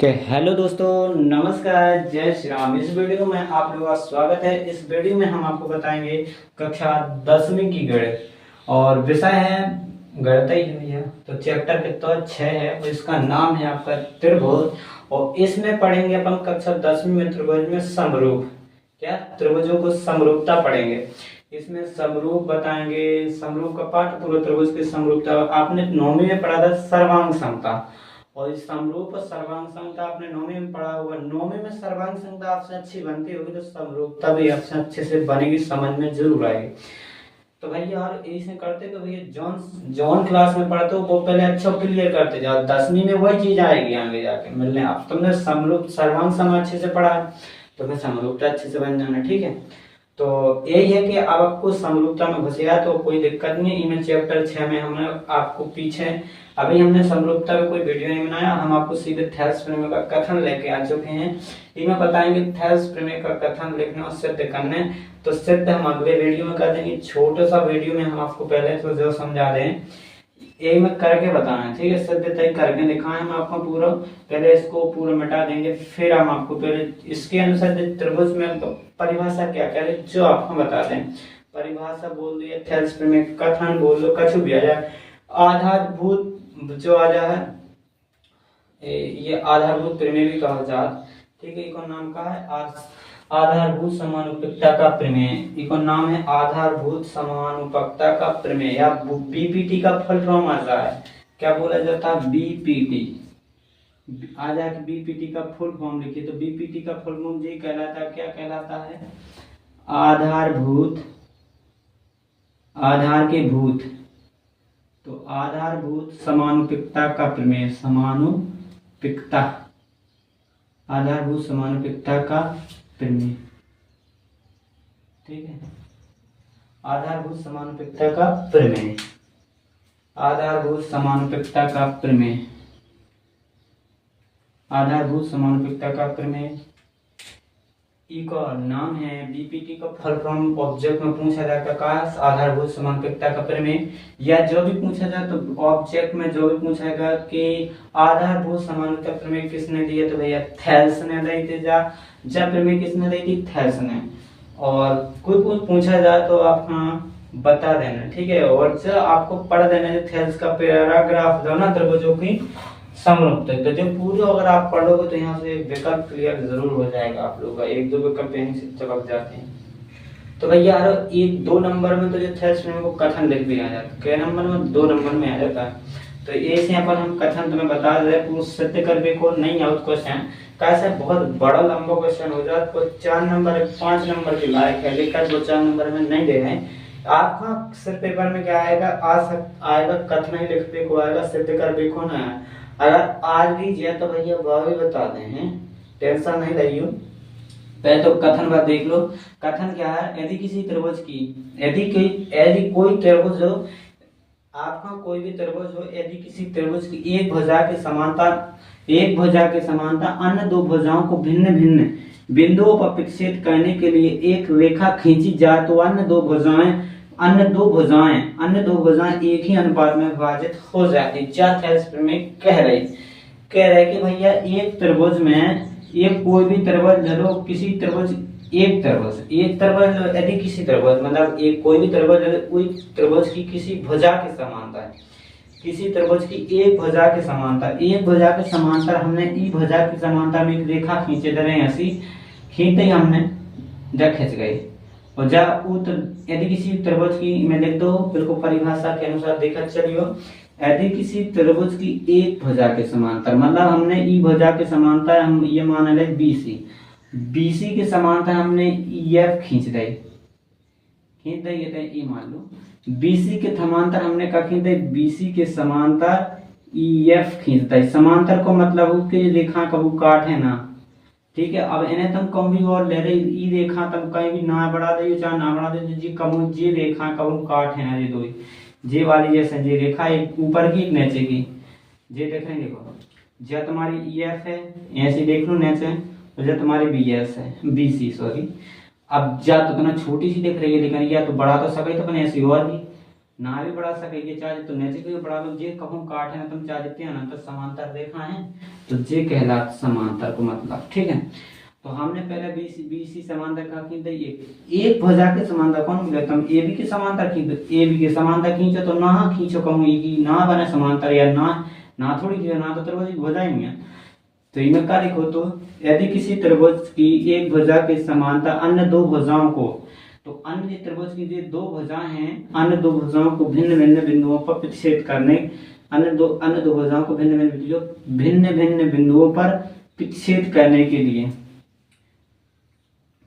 Hello दोस्तों, नमस्कार, जय श्री राम। इस वीडियो में आप लोगों का स्वागत है। इस वीडियो में हम आपको बताएंगे कक्षा 10वीं की गणित और विषय है गणित ही है भैया। तो चैप्टर कितना 6 है और इसका नाम है आपका त्रिभुज। और इसमें पढ़ेंगे अपन कक्षा 10वीं में त्रिभुज में समरूप, क्या त्रिभुजों को समरूपता पढ़ेंगे। इसमें समरूप बताएंगे, समरूप का पाठ पूर्व त्रिभुज की समरूपता आपने 9वीं में पढ़ा था, सर्वांग समता। और इस समरूप और सर्वांग समता आपने 9वीं में पढ़ा होगा। 9वीं में सर्वांग समता आपसे अच्छी बनती होगी तो समरूपता भी आपसे अच्छे से बनेगी, समझ में जरूर आएगी। तो भैया और ऐसे करते तो भैया जॉन जॉन क्लास में पढ़ते हो वो पहले अच्छा क्लियर करते जाओ, 10वीं में वही चीज आएगी आगे जाके मिलने। आप तुमने समरूप सर्वांग सम अच्छे से पढ़ा है तो मैं समरूपता अच्छे से बन जाना, ठीक है। तो यही है कि अब आपको समरूपता में घुस गया तो कोई दिक्कत नहीं है। इमें चैप्टर 6 में हमने आपको पीछे अभी हमने समरूपता में कोई वीडियो नहीं बनाया, हम आपको सीधे थेल्स प्रमेय का कथन लेके आ चुके हैं। इनमें बताएंगे थेल्स प्रमेय का कथन लिखने और सिद्ध करने। तो सिद्ध हम अगले वीडियो में कर देंगे, छोटे सा वीडियो में हम आपको पहले तो जो समझा दें यही में करके बताना, ठीक है। सिद्ध तय करके दिखाएं हम आपको पूरा, पहले इसको पूरा मिटा देंगे फिर हम आपको पहले इसके अनुसार त्रिभुज में परिभाषा क्या क्या है जो आपको बता दें। परिभाषा बोल दिए, थेल्स प्रमेय कथन बोल दो, कछु भी आ जाए। आधारभूत जो आ जाए ये आधारभूत प्रमेय भी कहा जाता, ठीक है। इसका नाम का है आधारभूत समानुपातिकता का प्रमेय। इसका नाम है आधारभूत समानुपातिकता का प्रमेय या बीपीटी का फुल फॉर्म आता है। क्या बोला जाता है? बीपीटी। आ जाए बीपीटी का फुल फॉर्म लिखिए तो बीपीटी का फुल फॉर्म ये कहलाता है, क्या कहलाता है? आधारभूत, आधार के भूत, तो आधारभूत समानुपातिकता का प्रमेय। समानुपातिकता, आधारभूत समानुपातिकता का प्रमेय, ठीक है। आधारभूत समानुपातिकता का प्रमेय, आधारभूत समानुपातिकता का प्रमेय, आधारभूत समानुपातिकता का प्रमेय। ई का नाम है बीपीटी का फुल फॉर्म ऑब्जेक्ट में पूछा जाता है आधारभूत समानुपातिकता का प्रमेय। या जो भी पूछा जाए तो ऑब्जेक्ट में जो भी पूछेगा कि आधारभूत समानुपातिकता प्रमेय किसने दिया तो भैया थेल्स ने दी थी। जब प्रमेय किसने दी थी? थेल्स ने। और कोई कुछ पूछा जाए तो आप बता देना, ठीक है। और जो आपको पढ़ देना है थेल्स का पैराग्राफ जो ना त्रिभुजों की समरूपता, तो जो पूरे अगर आप पढ़ोगे तो यहाँ से विकल्प क्लियर जरूर हो जाएगा आप लोगों का। एक दो विकल्प यहीं से चमक जाते हैं। तो भैया यार एक 2 नंबर में तो जो थेल्स प्रमेय को कथन लिख भी आ जाता है। क्या नंबर में? 2 नंबर में आ जाता है। तो ऐसे यहाँ पर हम कथन तुम्हें बता दे रहे सत्य करने को नहीं आउट क्वेश्चन कैसे बहुत बड़ा लंबा क्वेश्चन हो जाता है। 4 नंबर 5 नंबर के लायक है लेकर 2-4 नंबर में नहीं दे रहे हैं। आपका सिर्फ पेपर में क्या आएगा? आएगा कथन ही लिखने को आएगा, सिद्ध कर को ना। अगर आज भी जाए तो भैया वह भी बता दें हैं, टेंशन नहीं रहियो। पहले तो कथन बात देख लो। कथन क्या है? यदि किसी त्रिभुज की यदि कोई त्रिभुज हो, आपका कोई भी त्रिभुज हो, यदि किसी त्रिभुज की एक भुजा के समांतर अन्य दो भुजाओं को भिन्न भिन्न बिंदुओं पर प्रक्षेपित करने के लिए एक रेखा खींची जाए तो अन्य दो भुजाएं एक ही अनुपात में विभाजित हो जाती। क्या थेल्स प्रमेय कह रहे कि भैया एक त्रिभुज में एक कोई भी त्रिभुज लो, किसी त्रिभुज एक त्रिभुज यदि किसी त्रिभुज मतलब एक कोई भी त्रिभुज की किसी भुजा के समांतर, किसी त्रिभुज की एक भुजा के समांतर हमने ई भुजा के समांतर में एक रेखा खींचे दे रहे हैं, ऐसी खींचते ही हमने जब खींच गए। और यदि किसी त्रिभुज की मैं लिख दो बिल्कुल परिभाषा के अनुसार देखा चलियो। यदि किसी त्रिभुज की एक भुजा के समांतर मतलब हमने ई भुजा के समांतर हम ये मान ले बीसी के समांतर हमने EF खींच दे ये मान लो बीसी के समांतर हमने क्या खींच दे? बीसी के समांतर EF खींच दे। समांतर को मतलब उसके रेखा कबू काट है ना, ठीक है। अब इन्हें तुम कभी और ले रहे ई रेखा तुम कहीं भी ना बढ़ा दे चाहे ना बढ़ा दे, जी कबू जी रेखा कबू काट है ना, ये दो जे वाली जैसे जी रेखा एक ऊपर की एक नीचे की जे देख रहे देखो, जो तुम्हारी EF है ऐसे देख लो नीचे, तो जो तुम्हारी BS है BC सॉरी। अब जा तो तुम्हें छोटी सी दिख रही है लेकिन या तो बढ़ा तो सके तो अपने ऐसी और भी ना भी बढ़ा सके चाहे तो नीचे को भी बढ़ा लो। जे कहूँ काट है ना तुम चाहे जितने अनंत समांतर रेखा है तो जे कहलात समांतर को मतलब। ठीक है, तो हमने पहले बीसी समांतर का खींच एक भुजा के समांतर कौन मिले, तुम ए बी के समांतर खींचो, ए बी के समांतर खींचो तो ना खींचो कहूँ की ना बने समांतर या ना थोड़ी खींचो, ना तो त्रिभुज की भुजा ही है। तो इनमें क्या लिखो, तो यदि किसी त्रिभुज की एक भुजा के समांतर अन्य दो भुजाओं को, तो अन्य त्रिभुज की जो दो भुजाएं हैं अन्य दो भुजाओं को भिन्न भिन्न बिंदुओं पर प्रतिच्छेद करने, अन्य दो भुजाओं को भिन्न भिन्न बिंदुओं पर प्रतिच्छेद करने के लिए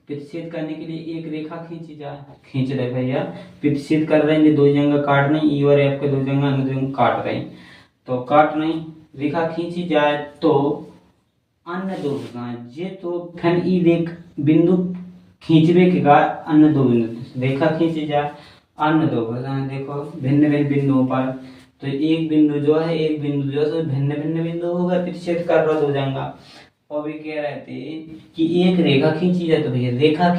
एक रेखा खींची जाए। खींच रहे भैया, प्रतिच्छेद कर रहे हैं, दो जगह काट रहे ई और एफ के दो जगह काट रहे, तो काट रहे रेखा खींची जाए तो अन्य दो भुजाएं जे तो फिर ई देख बिंदु खींचवे के बाद अन्य दो बिंदु रेखा खींची जाए, अन्य दो भुजाएं देखो भिन्न भिन्न बिंदुओं पर, तो एक बिंदु जो है भिन्न भिन्न बिंदु होगा प्रतिच्छेद कर रहा दो जगह। और भी कह रहे थे कि एक रेखा खींची जाए, तो भैया रेखा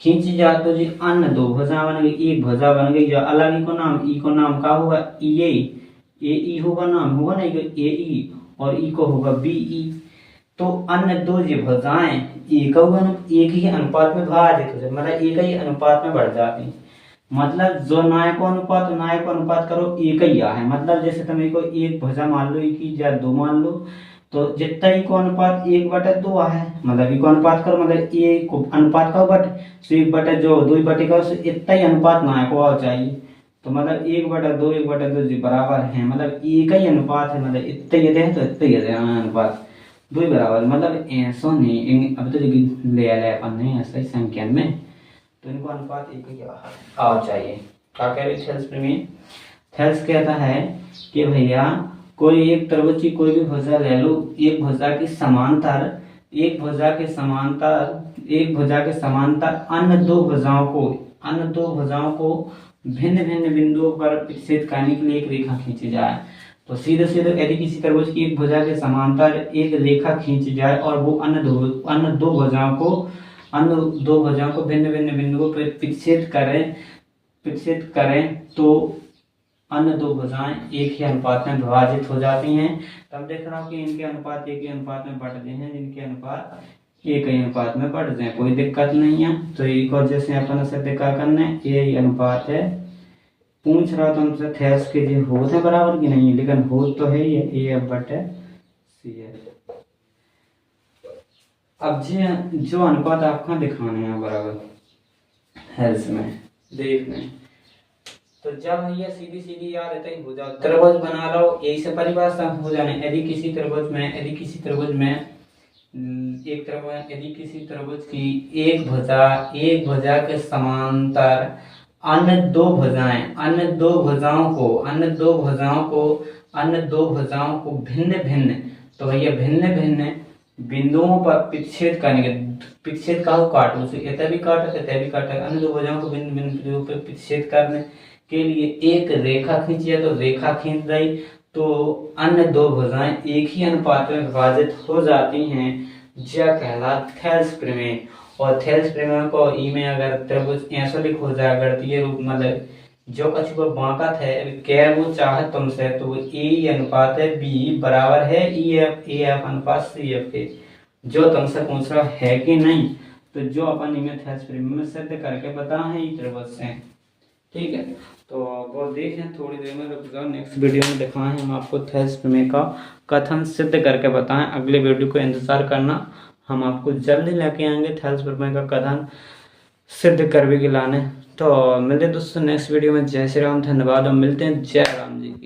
खींची जाए तो जी अन्य दो भुजा बन गई, एक भुजा बन गई जो अलग ई को नाम का होगा ई होगा, नाम होगा ना ए ई, और ई को होगा बी ई। तो अन्य दो जो भुजाएं एक ही अनुपात में विभाजित हो जाए, मतलब एक ही अनुपात में बढ़ जाती है। मतलब जो नायको अनुपात करो एक ही है, मतलब जैसे तुम्हें को एक भुजा मान लो एक ही या दो मान लो, तो जितना ई को अनुपात 1/2 है, मतलब ई को अनुपात करो मतलब ए को अनुपात का बट तो 1/2 जो 2 का इतना ही अनुपात नायको आओ चाहिए, तो मतलब 1/2 जी बराबर है, मतलब एक ही अनुपात है, मतलब इतना ही है तो इतना ही है अनुपात दो ही बराबर, मतलब ऐसा नहीं अब तो ले अपन नहीं ऐसा ही संख्या में, तो इनको अनुपात एक ही आओ चाहिए। क्या कह रहे थेल्स में, थेल्स कहता है कि भैया कोई एक त्रिभुज की कोई भी भुजा ले लो, एक भुजा के समांतर अन्य दो भुजाओं को भिन्न भिन्न बिंदुओं पर प्रतिच्छेद करने के लिए एक रेखा खींची जाए। तो सीधे यदि किसी त्रिभुज की एक भुजा के समांतर एक रेखा खींची जाए और वो अन्य दो भुजाओं को भिन्न भिन्न बिंदुओं पर प्रतिच्छेद करें तो अन्य दो भुजाएं एक ही अनुपात में विभाजित हो जाती हैं। तब देख रहा हूँ कि इनके अनुपात एक ही अनुपात में बढ़ते हैं, जिनके अनुपात एक ही अनुपात में बढ़ते हैं, कोई दिक्कत नहीं है। तो एक और जैसे अपन से देखा करने ये अनुपात है, पूछ रहा था हमसे थेल्स के जो होत है बराबर की नहीं, लेकिन होत तो है ये अब जो अनुपात आपको दिखाने हैं बराबर थेल्स में देखने, तो जब भैया सीधी याद रहता ही हो जाओ, त्रिभुज बना लो यही से परिभाषा हो जाने। यदि किसी त्रिभुज की एक भुजा के समांतर अन्य दो भुजाओं को भिन्न भिन्न बिंदुओं पर प्रतिच्छेद करने, प्रतिच्छेद का काटो से इतना भी काटा अन्य दो भुजाओं को भिन्न भिन्न बिंदुओं पर प्रतिच्छेद करने के लिए एक रेखा खींची, तो रेखा खींच रही तो अन्य दो भुजाएं एक ही अनुपात में विभाजित हो जाती हैं, यह कहलाता थेल्स प्रमेय। और थेल्स प्रमेय को ई में अगर त्रिभुज ऐसा लिखो जाए गणितीय रूप, मतलब जो कछु बांका थे क्या वो चाहे तुमसे, तो ए अनुपात है बी बराबर है ए एफ अनुपात सी एफ के, जो तुमसे पूछ रहा है कि नहीं, तो जो अपन इमें थेल्स प्रमेय में सिद्ध करके बताए हैं त्रिभुज से। ठीक है, तो वो देखें थोड़ी देर में, रुक जाओ, नेक्स्ट वीडियो में दिखाएं हम आपको थेल्स प्रमेय का कथन सिद्ध करके बताएं। अगले वीडियो को इंतजार करना, हम आपको जल्दी लेके आएंगे थेल्स प्रमेय का कथन सिद्ध करने के लाने। तो मिलते दोस्तों नेक्स्ट वीडियो में। जय श्री राम, धन्यवाद और मिलते हैं। जय राम जी की।